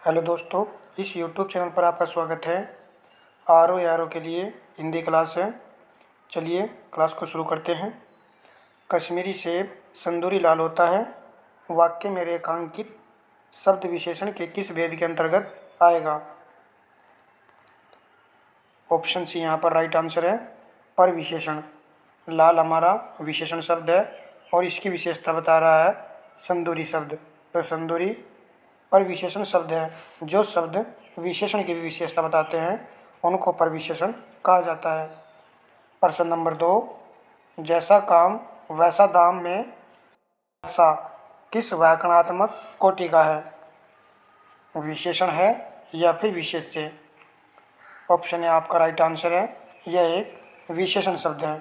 Hello दोस्तों, इस YouTube channel पर आपका स्वागत है। आर ओ के लिए हिंदी क्लास है। चलिए क्लास को शुरू करते हैं। कश्मीरी सेब संदूरी लाल होता है। वाक्य में रेखांकित शब्द विशेषण के किस भेद के अंतर्गत आएगा? ऑप्शन सी यहाँ पर राइट आंसर है, पर विशेषण। लाल हमारा विशेषण शब्द है और इसकी विशेषता बता रहा है संदूरी शब्द। तो संदूरी पर विशेषण शब्द है। जो शब्द विशेषण की भी विशेषता बताते हैं उनको पर विशेषण कहा जाता है। प्रश्न नंबर 2, जैसा काम वैसा दाम में सा किस व्याकरणात्मक कोटि का है? विशेषण है या फिर विशेष से? ऑप्शन ए आपका राइट आंसर है, यह एक विशेषण शब्द है।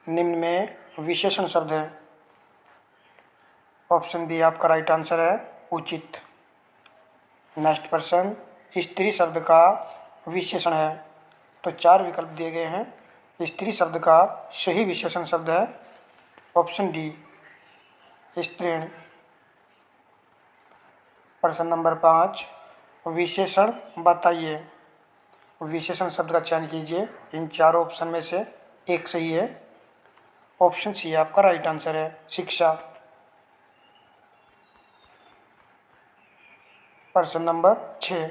निम्न में विशेषण शब्द है। ऑप्शन बी आपका राइट आंसर है, उचित। नेक्स्ट प्रश्न, स्त्री शब्द का विशेषण है। तो 4 विकल्प दिए गए हैं। स्त्री शब्द का सही विशेषण शब्द है ऑप्शन डी, स्त्रीण। प्रश्न नंबर 5, विशेषण बताइए। विशेषण शब्द का चयन कीजिए। इन चारों ऑप्शन में से एक सही है। ऑप्शन सी आपका राइट आंसर है, शिक्षा। प्रश्न नंबर 6,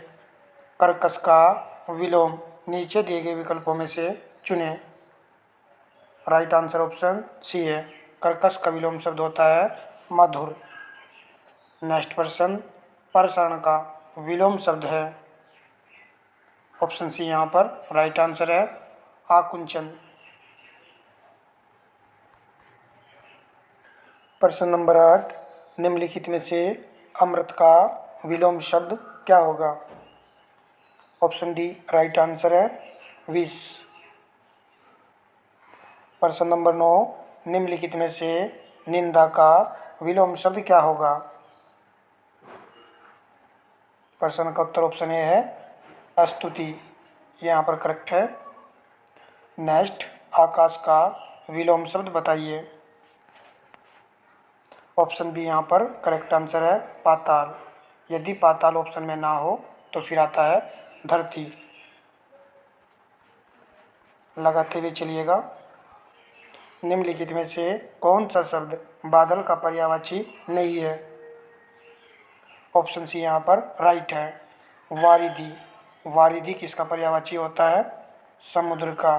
कर्कश का विलोम नीचे दिए गए विकल्पों में से चुने। राइट आंसर ऑप्शन सी है, कर्कश का विलोम शब्द होता है मधुर। नेक्स्ट प्रश्न, प्रसरण का विलोम शब्द है। ऑप्शन सी यहाँ पर राइट आंसर है, आकुंचन। प्रश्न नंबर 8, निम्नलिखित में से अमृत का विलोम शब्द क्या होगा? ऑप्शन डी राइट आंसर है, विष। प्रश्न नंबर 9, निम्नलिखित में से निंदा का विलोम शब्द क्या होगा? प्रश्न का उत्तर ऑप्शन ए है, स्तुति। यहाँ पर करेक्ट है। नेक्स्ट, आकाश का विलोम शब्द बताइए। ऑप्शन बी यहाँ पर करेक्ट आंसर है, पाताल। यदि पाताल ऑप्शन में ना हो तो फिर आता है धरती। लगाते हुए चलिएगा। निम्नलिखित में से कौन सा शब्द बादल का पर्यायवाची नहीं है? ऑप्शन सी यहाँ पर राइट है, वारिधि। वारिधि किसका पर्यायवाची होता है? समुद्र का।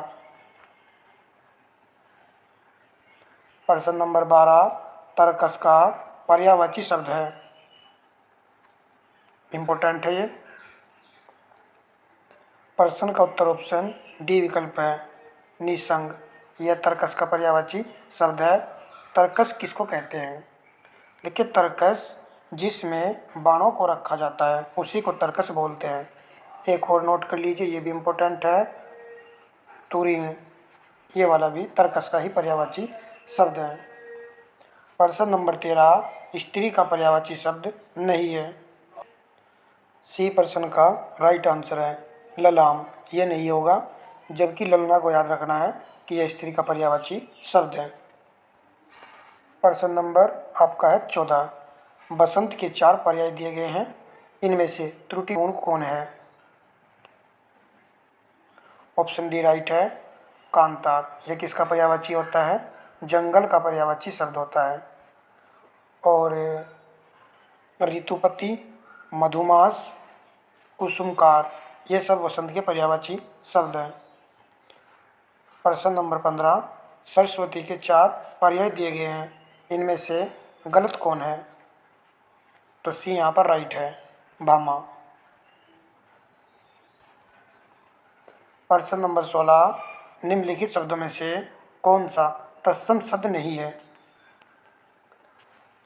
प्रश्न नंबर 12, तरकस का पर्यायवाची शब्द है। इंपॉर्टेंट है ये। प्रश्न का उत्तर ऑप्शन डी विकल्प है, निसंग। यह तर्कस का पर्यायवाची शब्द है। तर्कस किसको कहते हैं? देखिए, तर्कस जिसमें बाणों को रखा जाता है उसी को तर्कस बोलते हैं। एक और नोट कर लीजिए, ये भी इम्पोर्टेंट है, तुरीन। ये वाला भी तर्कस का ही पर्यायवाची शब्द है। प्रश्न नंबर 13, स्त्री का पर्यायवाची शब्द नहीं है। सी प्रश्न का राइट आंसर है, ललाम। ये नहीं होगा, जबकि ललना को याद रखना है कि यह स्त्री का पर्यायवाची शब्द है। प्रश्न नंबर आपका है 14, बसंत के 4 पर्याय दिए गए हैं। इनमें से त्रुटिपूर्ण कौन है? ऑप्शन डी राइट है, कांतार। यह किसका पर्यायवाची होता है? जंगल का पर्यायवाची शब्द होता है। और ऋतुपति, मधुमास, कुसुमकार, ये सब वसंत के पर्यायवाची शब्द हैं। प्रश्न नंबर 15, सरस्वती के 4 पर्याय दिए गए हैं। इनमें से गलत कौन है? तो सी यहाँ पर राइट है, भामा। प्रश्न नंबर 16, निम्नलिखित शब्दों में से कौन सा तत्सम शब्द नहीं है?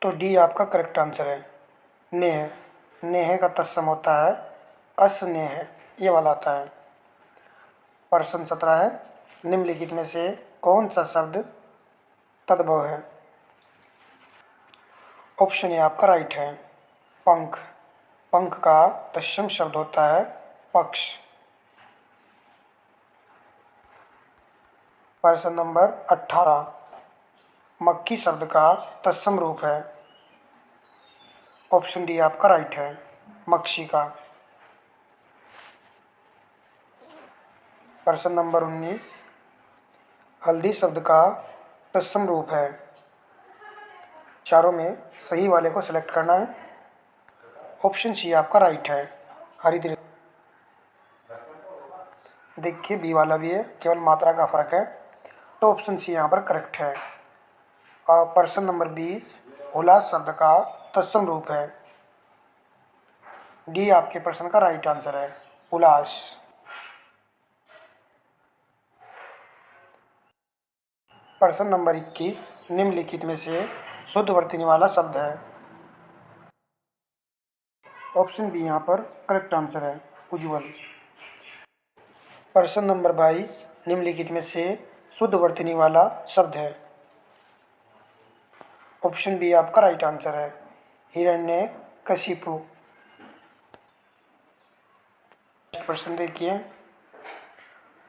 तो डी आपका करेक्ट आंसर है, नेह। नेह का तत्सम होता है अस्नेह, ये वाला आता है। प्रश्न 17 है, निम्नलिखित में से कौन सा शब्द तद्भव है? ऑप्शन ए आपका राइट है, पंख। पंख का तत्सम शब्द होता है पक्ष। प्रश्न नंबर 18, मक्खी शब्द का तत्सम रूप है। ऑप्शन डी आपका राइट है, मक्षिका। प्रश्न नंबर 19, हल्दी शब्द का तत्सम रूप है। चारों में सही वाले को सिलेक्ट करना है। ऑप्शन सी आपका राइट है, हरिद्र। देखिए बी वाला भी है, केवल मात्रा का फर्क है, तो ऑप्शन सी यहाँ पर करेक्ट है। और प्रश्न नंबर 20, उल्लास शब्द का तत्सम रूप है। डी आपके प्रश्न का राइट आंसर है, उल्लास। प्रश्न नंबर 21, निम्नलिखित में से शुद्ध वर्तनी वाला शब्द है। ऑप्शन बी यहाँ पर करेक्ट आंसर है, उज्ज्वल। प्रश्न नंबर 22, निम्नलिखित में से शुद्ध वर्तनी वाला शब्द है। ऑप्शन बी आपका राइट आंसर है, हिरण्यकशिपु। प्रश्न देखिए,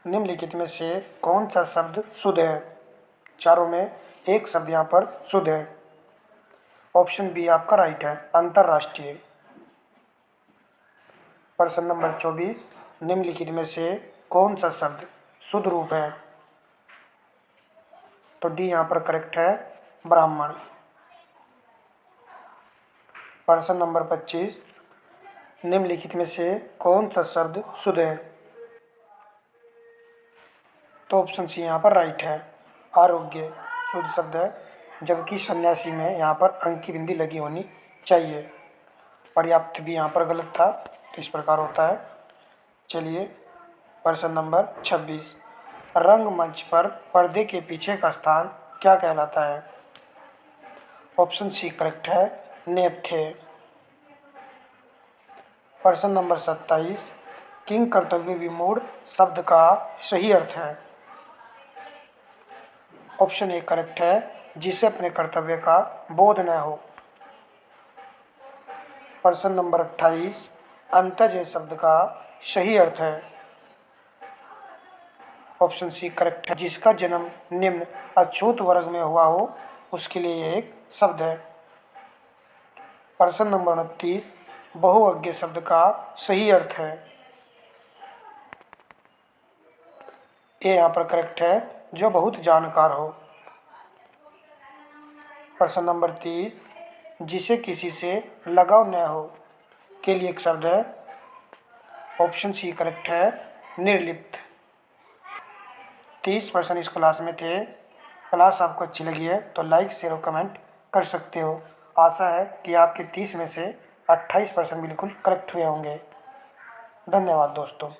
निम्नलिखित में से कौन सा शब्द शुद्ध है। चारों में एक शब्द यहाँ पर शुद्ध है। ऑप्शन बी आपका राइट है, अंतर्राष्ट्रीय। प्रश्न नंबर 24, निम्नलिखित में से कौन सा शब्द शुद्ध रूप है। तो डी यहाँ पर करेक्ट है, ब्राह्मण। प्रश्न नंबर 25, निम्नलिखित में से कौन सा शब्द शुद्ध है। तो ऑप्शन सी यहाँ पर राइट है, आरोग्य शुद्ध शब्द है, जबकि सन्यासी में यहाँ पर अंक की बिंदी लगी होनी चाहिए। पर्याप्त भी यहाँ पर गलत था, तो इस प्रकार होता है। चलिए प्रश्न नंबर 26, रंगमंच पर पर्दे के पीछे का स्थान क्या कहलाता है। ऑप्शन सी करेक्ट है, नेपथ्य। प्रश्न नंबर 27, किंग कर्तव्य विमूढ़ शब्द का सही अर्थ है। ऑप्शन ए करेक्ट है, जिसे अपने कर्तव्य का बोध न हो। प्रश्न नंबर 28, अंतजय शब्द का सही अर्थ है। ऑप्शन सी करेक्ट है, जिसका जन्म निम्न अछूत वर्ग में हुआ हो उसके लिए यह एक शब्द है। प्रश्न नंबर 29, बहुअज्ञ शब्द का सही अर्थ है। ये यहाँ पर करेक्ट है, जो बहुत जानकार हो। प्रश्न नंबर 30, जिसे किसी से लगाव न हो के लिए एक शब्द है। ऑप्शन सी करेक्ट है, निर्लिप्त। 30 प्रश्न इस क्लास में थे। क्लास आपको अच्छी लगी है तो लाइक शेयर और कमेंट कर सकते हो। आशा है कि आपके 30 में से 28 प्रश्न बिल्कुल करेक्ट हुए होंगे। धन्यवाद दोस्तों।